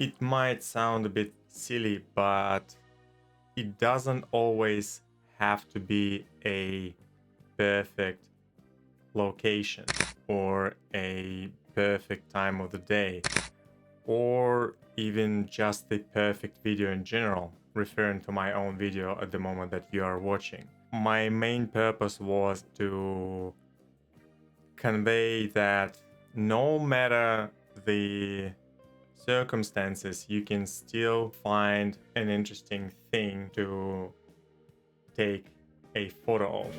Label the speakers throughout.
Speaker 1: It might sound a bit silly, but it doesn't always have to be a perfect location or a perfect time of the day or even just the perfect video in general, referring to my own video at the moment that you are watching. My main purpose was to convey that no matter the circumstances, you can still find an interesting thing to take a photo of.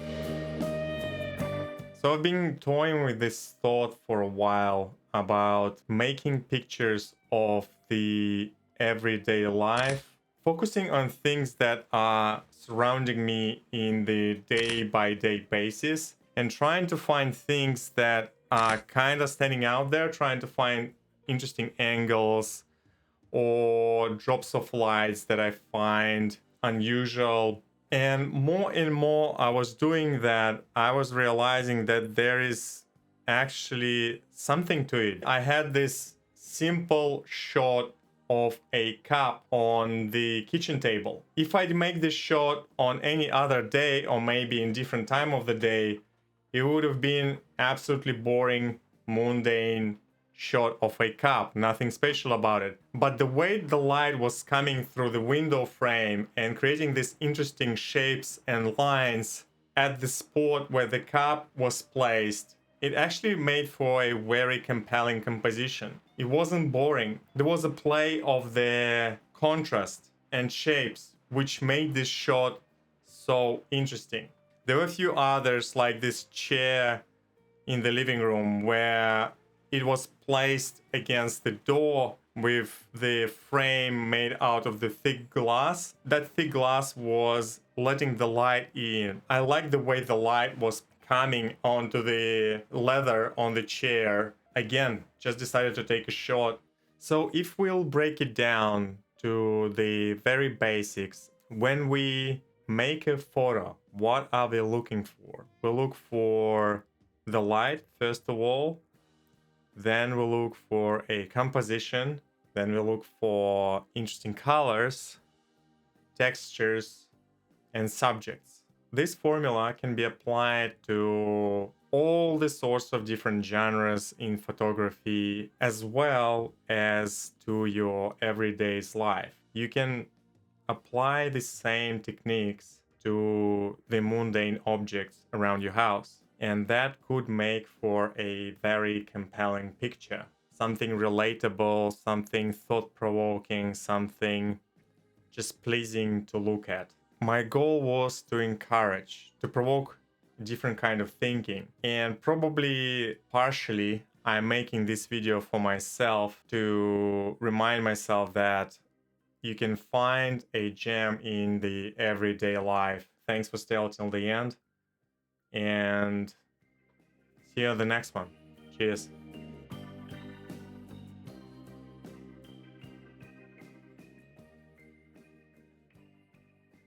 Speaker 1: So I've been toying with this thought for a while about making pictures of the everyday life, focusing on things that are surrounding me in the day-by-day basis, and trying to find things that are kind of standing out there, trying to find interesting angles or drops of lights that I find unusual. And more I was doing that, I was realizing that there is actually something to it. I had this simple shot of a cup on the kitchen table. If I'd make this shot on any other day or maybe in different time of the day, it would have been absolutely boring, mundane shot of a cup, nothing special about it. But the way the light was coming through the window frame and creating these interesting shapes and lines at the spot where the cup was placed, it actually made for a very compelling composition. It wasn't boring. There was a play of the contrast and shapes which made this shot so interesting. There were a few others, like this chair in the living room where it was placed against the door with the frame made out of the thick glass. That thick glass was letting the light in. I like the way the light was coming onto the leather on the chair. Again, just decided to take a shot. So if we'll break it down to the very basics, when we make a photo, what are we looking for? We look for the light, first of all. Then we look for a composition. Then we look for interesting colors, textures, and subjects. This formula can be applied to all the sorts of different genres in photography, as well as to your everyday's life. You can apply the same techniques to the mundane objects around your house. And that could make for a very compelling picture. Something relatable, something thought-provoking, something just pleasing to look at. My goal was to encourage, to provoke different kind of thinking. And probably partially, I'm making this video for myself to remind myself that you can find a gem in the everyday life. Thanks for staying till the end. And see you on the next one. Cheers.